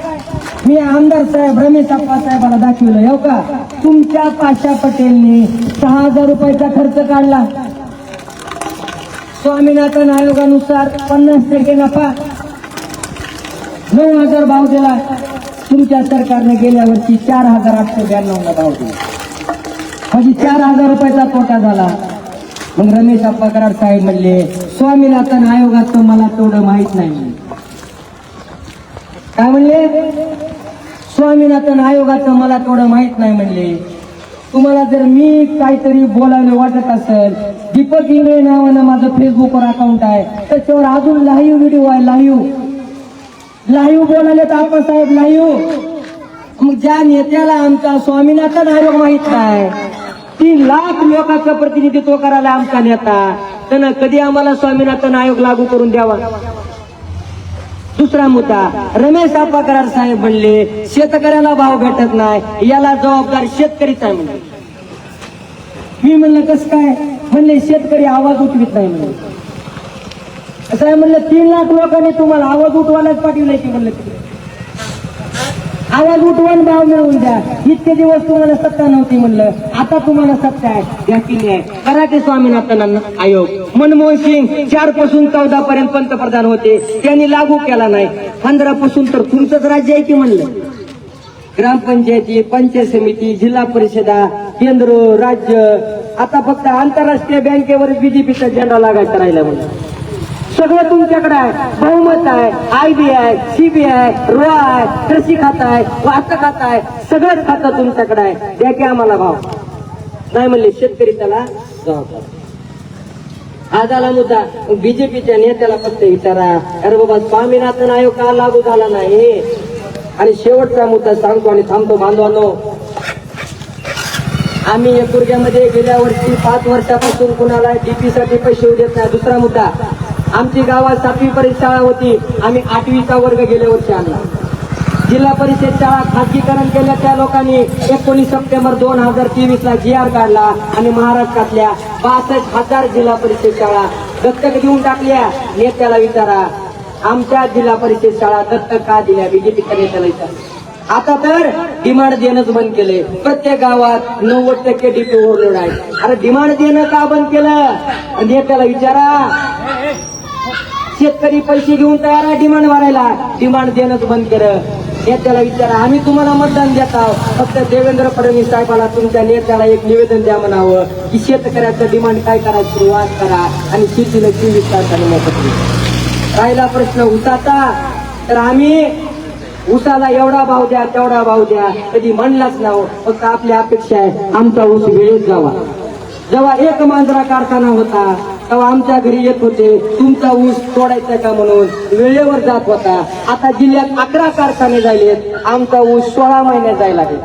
मी आमदार साहेब रमेश आप्पा साहेबाला दाखवलं. हो का तुमच्या पाशा पटेलनी 6,000 रुपयाचा खर्च काढला. स्वामीनाथन आयोगानुसार 50% नफा 9,000 भाव दिला. तुमच्या सरकारने गेल्या वर्षी 4,892 भाव दिला. म्हणजे 4,000 रुपयाचा तोटा झाला. मग रमेश आप्पा कराड साहेब म्हणले स्वामीनाथन आयोगाचं मला तेवढं माहित नाही. काय म्हणले? स्वामीनाथन आयोगाचं मला तेवढं माहित नाही म्हणले. तुम्हाला जर मी काहीतरी बोलायला वाटत असेल, दीपक इंगळे नावानं माझं फेसबुकवर अकाउंट आहे, त्याच्यावर अजून लाईव्ह व्हिडिओ आहे. लाईव्ह बोलायला तर आपण साहेब लाईव्ह. मग ज्या नेत्याला आमचा स्वामीनाथन आयोग माहित नाही 3 लाख लोकांचं प्रतिनिधित्व करायला आमचा नेता, त्यानं कधी आम्हाला स्वामीनाथन आयोग लागू करून द्यावा. दुसरा मुद्दा रमेश आप्पा कराड साहेब म्हणले शेतकऱ्याला भाव भेटत नाही याला जबाबदार शेतकरीच आहे म्हणले. मी म्हणलं कसं काय? म्हणले शेतकरी आवाज उठवित नाही म्हणले. असं आहे म्हणलं 3 लाख लोकांनी तुम्हाला आवाज उठवायलाच पाठवलंय की म्हणलं. आवाज उठवून भाव मिळवून द्या. इतके दिवस तुम्हाला सत्ता नव्हती म्हणलं, आता तुम्हाला सत्ता आहे, द्या की नाही. कराटे स्वामीनाथन आयोग मनमोहन सिंग 4 पासून 14 पर्यंत पंतप्रधान होते, त्यांनी लागू केला नाही. 15 पासून तर तुमचंच राज्य आहे की म्हणलं. ग्रामपंचायती, पंचायत समिती, जिल्हा परिषदा, केंद्र, राज्य, आता फक्त आंतरराष्ट्रीय बँकेवर बीजेपीचा झेंडा लागायचा राहिला म्हणून. सगळं तुमच्याकडे आहे, बहुमत आहे, IBI, CBI, ROI, कृषी खातं आहे, वाहतूक खातं आहे, सगळंच खातं तुमच्याकडे आहे, द्या की आम्हाला भाव. नाही म्हणले शेतकरी त्याला जबाबदार. हा झाला मुद्दा. बीजेपीच्या नेत्याला फक्त विचारा, अरे बाबा स्वामीनाथन आयोग का लागू झाला नाही. आणि शेवटचा मुद्दा सांगतो आणि थांबतो बांधवांनो. आम्ही एकूर्ग्यामध्ये गेल्या वर्षी 5 वर्षापासून कुणाला DP साठी पैसे देत नाही. दुसरा मुद्दा, आमची गावात 7वी पर्यंत शाळा होती, आम्ही 8वीचा वर्ग गेल्या वर्षी आणला. जिल्हा परिषद शाळा खाजगीकरण केल्या त्या लोकांनी 19 सप्टेंबर 2023 ला GR काढला आणि महाराष्ट्रातल्या 62,000 जिल्हा परिषद शाळा दत्तक देऊन टाकल्या. नेत्याला विचारा, आमच्या जिल्हा परिषद शाळा दत्तक का दिल्या? बीजेपीच्या नेत्याला विचारा. आता तर डिमांड देणंच बंद केले. प्रत्येक गावात 90% DP ओव्हरलोड आहे. अरे डिमांड देणं का बंद केलं? नेत्याला विचारा. शेतकरी पैसे घेऊन तयार आहे डिमांड भरायला, डिमांड देणंच बंद केलं. नेत्याला विचारा. आम्ही तुम्हाला मतदान देत आहोत, फक्त देवेंद्र फडणवीस साहेबाला तुमच्या नेत्याला एक निवेदन द्या म्हणावं की शेतकऱ्याचं डिमांड काय करायची सुरुवात करा आणि शेतीला 24 तासाने मोफत द्या. राहिला प्रश्न ऊसाचा, तर आम्ही ऊसाला एवढा भाव द्या तेवढा भाव द्या कधी म्हणलाच ना. फक्त आपली अपेक्षा आहे आमचा ऊस वेळेत जावा. जेव्हा एक मांजरा कारखाना होता तेव्हा आमच्या घरी येत होते, तुमचा ऊस तोडायचा का म्हणून, वेळेवर जात होता. आता जिल्ह्यात 11 कारखाने झालेत, आमचा ऊस 16 महिन्यात जायला लागेल.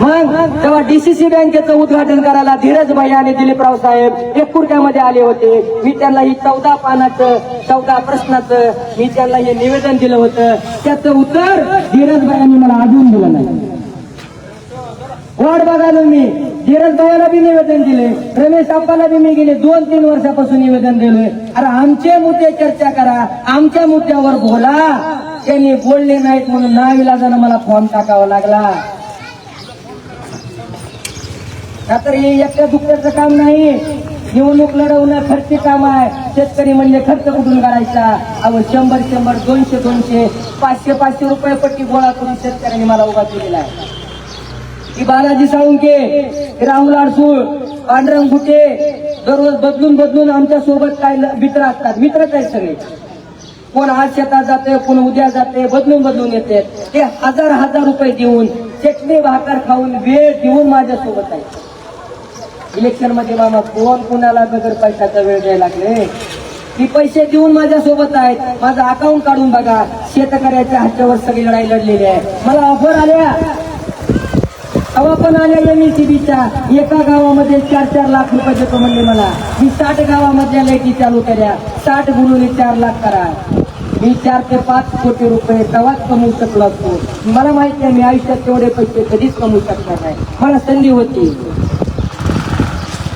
मग तेव्हा DCC बँकेचं उद्घाटन करायला धीरज भाई आणि दिलीपराव साहेब एकूर्ग्यामध्ये आले होते. मी त्यांना ही 14 पानाचं 14 प्रश्नाचं मी त्यांना हे निवेदन दिलं होतं. त्याचं उत्तर धीरज भाईंनी मला अजून दिलं नाही. वाट बघायला मी धीरज भाईला बी निवेदन दिले, रमेश आप्पाला बी मी गेले 2-3 वर्षापासून निवेदन दिले. अरे आमचे मुद्दे चर्चा करा, आमच्या मुद्द्यावर बोला. त्यांनी बोलले नाहीत म्हणून नाविलाजानं मला फॉर्म टाकावा लागला. तर हे एकट्या दुसऱ्याचं काम नाही, निवडणूक लढवणं खर्ची काम आहे. शेतकरी म्हणजे खर्च कुठून काढायचा? अहो 100-100, 200-200, 500-500 रुपये पट्टी गोळा करून शेतकऱ्यांनी मला उभा केलेला आहे. की बालाजी साळुंके, राहुल आडसूळ, पांडुरंग घुटे दररोज बदलून आमच्या सोबत काय मित्र असतात, मित्रच आहेत सगळे. कोण आज शेतात जाते, कोण उद्या जाते, बदलून येते. ते हजार रुपये देऊन चटणी भाकर खाऊन वेळ देऊन माझ्या सोबत आहे. इलेक्शन मध्ये मामा कोण कुणाला बगर पैशाचा वेळ द्यायला लागले. ती पैसे देऊन माझ्या सोबत आहेत. माझं अकाउंट काढून बघा, शेतकऱ्याच्या हातावर सगळी लढाई लढलेली आहे. मला ऑफर आल्या, हवा पण आल्या MECBच्या. एका गावामध्ये 4-4 लाख रुपये देतो म्हणले मला. मी 60 गावामधल्या लाईटी चालू केल्या. 60 गुणुले 4 लाख करा. मी 4 ते 5 कोटी रुपये तेव्हाच कमवू शकलो असतो. मला माहिती आहे मी आयुष्यात तेवढे पैसे कधीच कमवू शकणार नाही. मला संधी होती.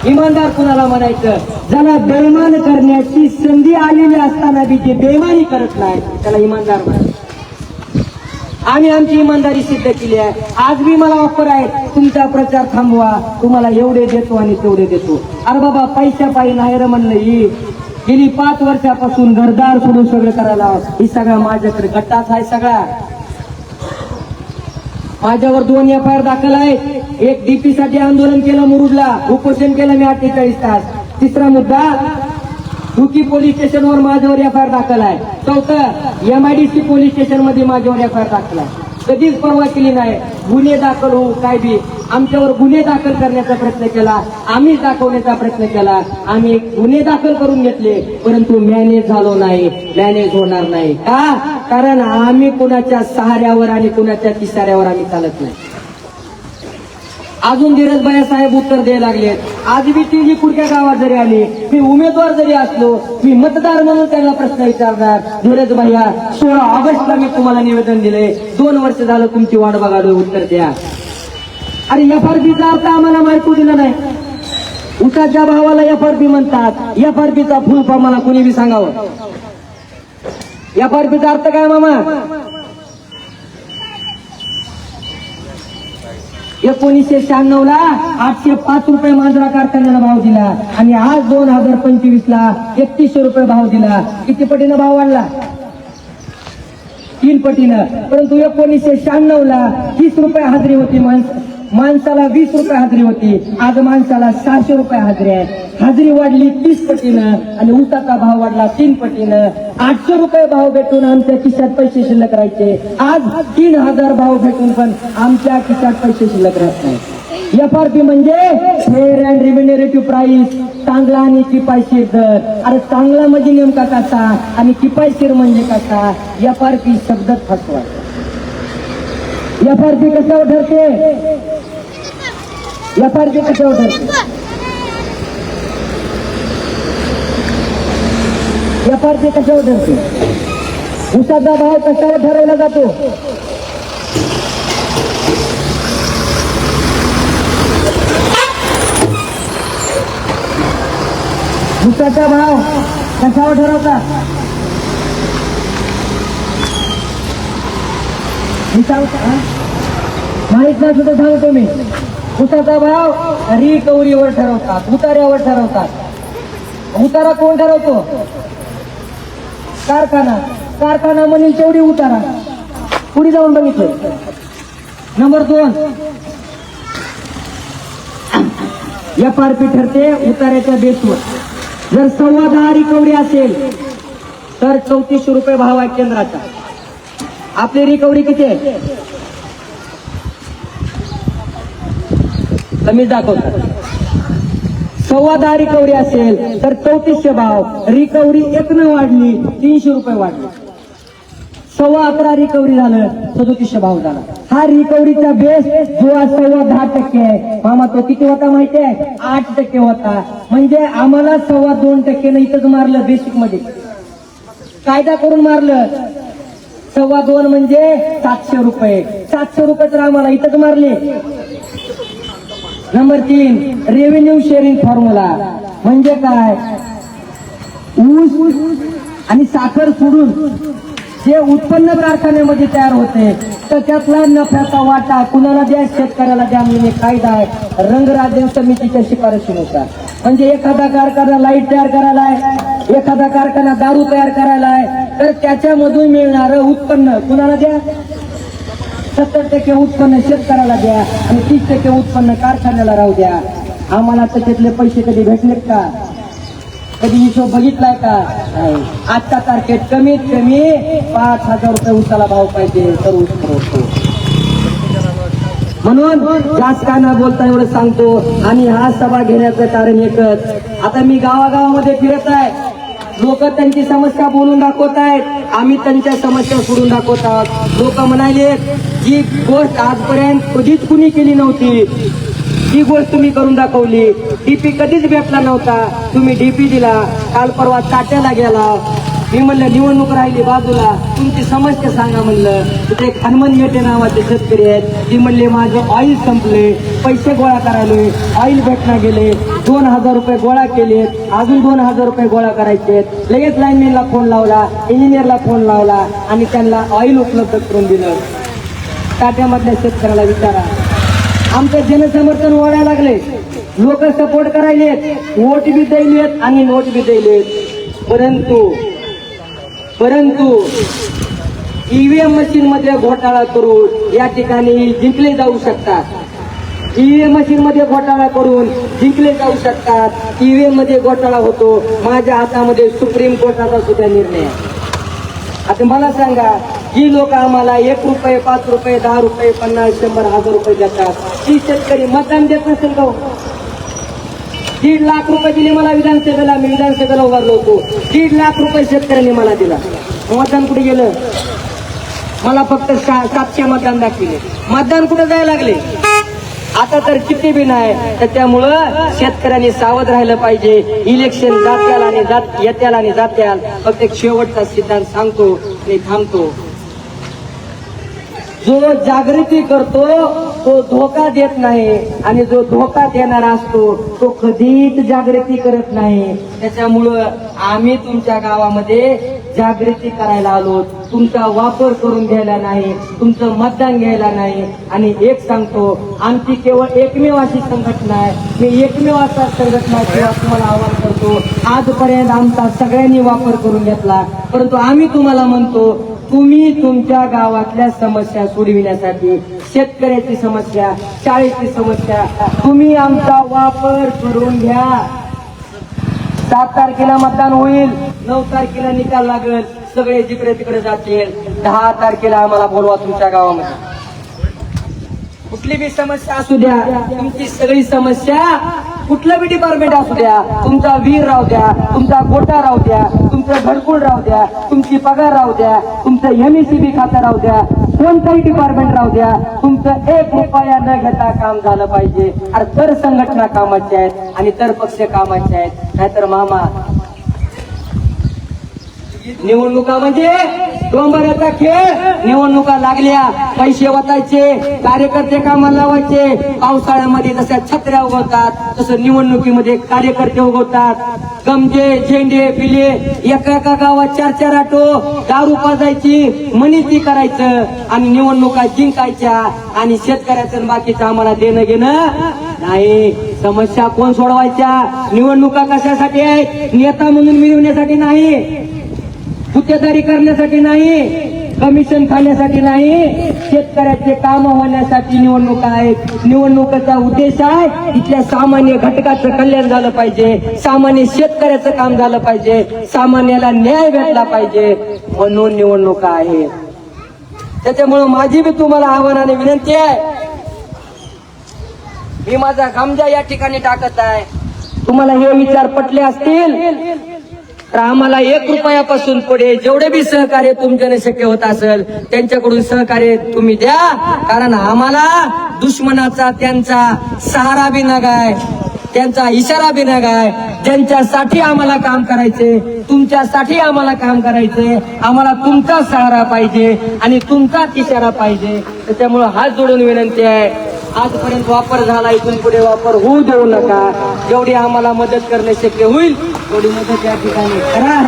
इमानदार कुणाला म्हणायचं? ज्याला बेईमान करण्याची संधी आलेली असताना बी जे बेईमानी करत नाही त्याला इमानदार म्हणायचं. आम्ही आमची इमानदारी सिद्ध केली आहे. आज बी मला ऑफर आहे, तुमचा प्रचार थांबवा, तुम्हाला एवढे देतो आणि तेवढे देतो. अरे बाबा पैशा पायी नाही रे म्हणलं. ही गेली 5 वर्षापासून घरदार सोडून सगळं करायला ही सगळा माझ्याकडे गट्टाच आहे सगळा. माझ्यावर 2 FIR दाखल आहेत. एक DP साठी आंदोलन केलं मुरुडला, उपोषण केलं मी 48 तास. तिसरा मुद्दा दुकी पोलीस स्टेशनवर माझ्यावर FIR दाखल आहे. चौथं MIDC पोलीस स्टेशन मध्ये माझ्यावर FIR दाखल आहे. कधीच परवा केली नाही. गुन्हे दाखल होऊ काय बी आमच्यावर गुन्हे दाखल करण्याचा प्रयत्न केला, आम्ही दाखवण्याचा प्रयत्न केला. आम्ही गुन्हे दाखल करून घेतले परंतु मॅनेज झालो नाही, मॅनेज होणार नाही. का? कारण आम्ही कुणाच्या सहाऱ्यावर आणि कुणाच्या तिसाऱ्यावर आम्ही चालत नाही. अजून धीरजभाई साहेब उत्तर द्यायला लागलेत. आज बी ती कुडक्या गावात जरी आली, मी उमेदवार जरी असलो, मी मतदार म्हणून त्यांना प्रश्न विचारणार. धीरजभाई 16 ऑगस्टला मी तुम्हाला निवेदन दिले, 2 वर्ष झालं तुमची वाट बघालो, उत्तर द्या. अरे FRPचा अर्थ आम्हाला माहिती दिला नाही. उसाच्या भावाला FRP म्हणतात. FRPचा फुल फॉर्म मला कोणी बी सांगावं. FRPचा अर्थ काय मामा? 1996 ला 805 रुपये मांजरा कारखान्याला भाव दिला आणि आज 2025 ला 3100 रुपये भाव दिला. किती पटीनं भाव वाढला? 3 पटीनं. परंतु 1996 ला 30 रुपये हाजरी होती, माणसाला 20 रुपये हाजरी होती. आज माणसाला 600 रुपये हाजरी आहे. हाजरी वाढली 30 पटीनं आणि ऊसाचा भाव वाढला 3 पटीनं. 800 रुपये भाव भेटून आमच्या खिशात पैसे शिल्लक राहायचे. आज 3000 भाव भेटून पण आमच्या खिशात पैसे शिल्लक राहत नाही. FRP म्हणजे फेअर अँड रिम्युनरेटिव्ह प्राइस, चांगला आणि किफायतशीर दर. अरे चांगला म्हणजे नेमका कसा आणि किफायतशीर म्हणजे कसा? FRP शब्दच फसवा. FRP कशावर ठरते? FRP कशावर ठरते? FRP कशावर ठरते? ऊसाचा भाव कशावर ठरवला जातो? ऊसाचा भाव कशावर ठरवता? माहित नाही सुद्धा सांगतो मी. ऊसाचा भाव रिकव्हरीवर ठरवतात, उतार्यावर ठरवतात. उतारा कोण ठरवतो? कारखाना. कारखाना म्हणेल तेवढी उतारा. पुढे जाऊन बघितलं. नंबर 2, FRP ठरते उतार्याच्या बेसवर. जर 10.25 रिकव्हरी असेल तर 3400 रुपये भाव आहे केंद्राचा. आपली रिकव्हरी किती आहे? कमीच दाखवतात. 10.25 रिकव्हरी असेल तर 3400 भाव. रिकव्हरी 1 न वाढली 300 रुपये वाढले. 11.25 रिकव्हरी झालं 3700 भाव झाला. हा रिकव्हरीचा बेस जो 10.10% आहे मामा, तो किती होता माहिती आहे? 8% होता. म्हणजे आम्हाला 2.25% इथंच मारलं. बेसिक मध्ये कायदा करून मारलं. 2.25 म्हणजे 700 रुपये. 700 रुपये तर आम्हाला इथंच मारले. नंबर 3, रेव्हेन्यू शेअरिंग फॉर्म्युला म्हणजे काय? ऊस आणि साखर सोडून जे उत्पन्न कारखान्यामध्ये तयार होते तर त्यातला नफ्याचा वाटा कुणाला द्या? शेतकऱ्याला द्या. म्हणजे कायदा आहे रंगराजन समितीच्या शिफारशीनुसार. म्हणजे एखादा कारखाना लाईट तयार करायला आहे, एखादा कारखाना दारू तयार करायला आहे, तर त्याच्यामधून मिळणारं उत्पन्न कुणाला द्या? 70% उत्पन्न शेतकऱ्याला द्या आणि 30% उत्पन्न कारखान्याला राहू द्या. आम्हाला त्याच्यातले पैसे कधी भेटलेत का? कधी हिशोब बघितलाय का? नाही. आजच्या तारखेत कमीत कमी 5000 रुपये ऊसाला भाव पाहिजे तर ऊस पुरवतो. म्हणून जास्त काय ना बोलता एवढं सांगतो. आणि हा सभा घेण्याचं कारण एकच. आता मी गावागावामध्ये फिरत आहे. लोक त्यांची समस्या बोलून दाखवत आहेत. आम्ही त्यांच्या समस्या सोडून दाखवत आहोत. लोक म्हणाले जी गोष्ट आजपर्यंत कधीच कुणी केली नव्हती ही गोष्ट तुम्ही करून दाखवली. डीपी कधीच भेटला नव्हता, तुम्ही डीपी दिला. काल परवा ताट्याला गेला. मी म्हणलं निवडणूक राहिली बाजूला, तुमची समस्या सांगा म्हणलं. तिथे एक हनुमान मेटे नावाचे शेतकरी आहेत. ती म्हणले माझं ऑइल संपले, पैसे गोळा करायलोय, ऑइल भेटना गेले. 2000 रुपये गोळा केले, अजून 2000 रुपये गोळा करायचे. लगेच लाईनमॅनला फोन लावला, इंजिनियरला फोन लावला आणि त्यांना ऑइल उपलब्ध करून दिलं. ताट्यामधल्या शेतकऱ्याला विचारा. आमचं जनसमर्थन वाढायला लागले. लोक सपोर्ट करायलेत, वोट बी द्यायलेत आणि नोट बी द्यायलेत. परंतु ईव्हीएम मशीन मध्ये घोटाळा करून या ठिकाणी जिंकले जाऊ शकतात. ईव्हीएम मशीन मध्ये घोटाळा करून जिंकले जाऊ शकतात. ईव्हीएम मध्ये घोटाळा होतो. माझ्या हातामध्ये सुप्रीम कोर्टाचा सुद्धा निर्णय आहे. आता मला सांगा, जी लोक आम्हाला 1 रुपये, 5 रुपये, 10 रुपये, 50, 100, 1000 रुपये देतात, ती शेतकरी मतदान देत नसेल का? 1.5 लाख रुपये दिले मला विधानसभेला. मी विधानसभेला उभारलो होतो. 1.5 लाख रुपये शेतकऱ्यांनी मला दिला. मतदान कुठे गेलं? मला फक्त 700 मतदान दाखविले. मतदान कुठे जायला लागले? आता तर किती बी नाही. तर त्यामुळं शेतकऱ्यांनी सावध राहिलं पाहिजे. इलेक्शन जात्याल आणि येत्याल आणि जात्याल. फक्त एक शेवटचा सिद्धांत सांगतो आणि थांबतो. जो जागृती करतो तो धोका देत नाही आणि जो धोका देणारा असतो तो कधीच जागृती करत नाही. त्याच्यामुळं आम्ही तुमच्या गावामध्ये जागृती करायला आलो, तुमचा वापर करून घ्यायला नाही, तुमचं मतदान घ्यायला नाही. आणि एक सांगतो, आमची केवळ एकमेव अशी संघटना आहे, मी एकमेव असा संघटना किंवा तुम्हाला आवाहन करतो, आजपर्यंत आमचा सगळ्यांनी वापर करून घेतला, परंतु आम्ही तुम्हाला म्हणतो, तुम्ही तुमच्या गावातल्या समस्या सोडविण्यासाठी, शेतकऱ्याची समस्या, शाळेची समस्या, तुम्ही आमचा वापर करून घ्या. 7 तारखेला मतदान होईल, 9 तारखेला निकाल लागेल, सगळे जिकडे तिकडे जातील. 10 तारखेला आम्हाला बोलवा तुमच्या गावामध्ये. कुठली बी समस्या असू द्या, तुमची सगळी समस्या, कुठलं बी डिपार्टमेंट असू द्या, तुमचा वीर राहू द्या, तुमचा गोटा राहू द्या, तुमचं घरकुल राहू द्या, तुमची पगार राहू द्या, तुमचं एमएससीबी खातं राहू द्या, कोणताही डिपार्टमेंट राहू द्या, तुमचं 1 रुपया न घेता काम झालं पाहिजे. अरे तर संघटना कामाच्या आहेत आणि तर पक्ष कामाचे आहेत. नाहीतर मामा, निवडणुका म्हणजे डोंबऱ्याचा खेळ. निवडणुका लागल्या, पैसे वाटायचे, कार्यकर्ते कामाला लावायचे. पावसाळ्यामध्ये जशा छत्र्या उगवतात, तसं निवडणुकीमध्ये कार्यकर्ते उगवतात. गमजे, झेंडे, पिले, एका गावात 4-4 ऑटो, दारू पाजायची, मनीती करायचं आणि निवडणुका जिंकायच्या. आणि शेतकऱ्याचं आणि बाकीचं आम्हाला देणं घेणं नाही. समस्या कोण सोडवायच्या? निवडणुका कशासाठी आहेत? नेता म्हणून मिळवण्यासाठी नाही, गुत्तेदारी करण्यासाठी नाही, कमिशन खाण्यासाठी नाही, शेतकऱ्याचे काम होण्यासाठी निवडणुका आहेत. निवडणुकीचा उद्देश आहे इथल्या सामान्य घटकाचं कल्याण झालं पाहिजे, सामान्य शेतकऱ्याचं काम झालं पाहिजे, सामान्याला न्याय भेटला पाहिजे, म्हणून निवडणुका आहे. त्याच्यामुळे माझी बी तुम्हाला आव्हानाने विनंती आहे, मी माझा गमजा या ठिकाणी टाकत आहे. तुम्हाला हे विचार पटले असतील तर आम्हाला 1 रुपयापासून पुढे जेवढे बी सहकार्य तुमच्याने शक्य होत असेल त्यांच्याकडून सहकार्य तुम्ही द्या. कारण आम्हाला दुश्मनाचा त्यांचा सहारा बी नगाय, त्यांचा इशारा बी नगाय. ज्यांच्यासाठी आम्हाला काम करायचे, तुमच्यासाठी आम्हाला काम करायचे, आम्हाला तुमचा सहारा पाहिजे आणि तुमचाच इशारा पाहिजे. त्याच्यामुळे हात जोडून विनंती आहे, आजपर्यंत वापर झाला, इथून पुढे वापर होऊ देऊ नका. जेवढी आम्हाला मदत करणे शक्य होईल तेवढी मदत या ठिकाणी करा.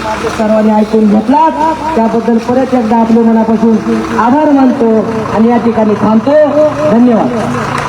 माझे सर्वांनी ऐकून घेतला त्याबद्दल परत एकदा आपल्या मनापासून आभार मानतो आणि या ठिकाणी थांबतो. धन्यवाद.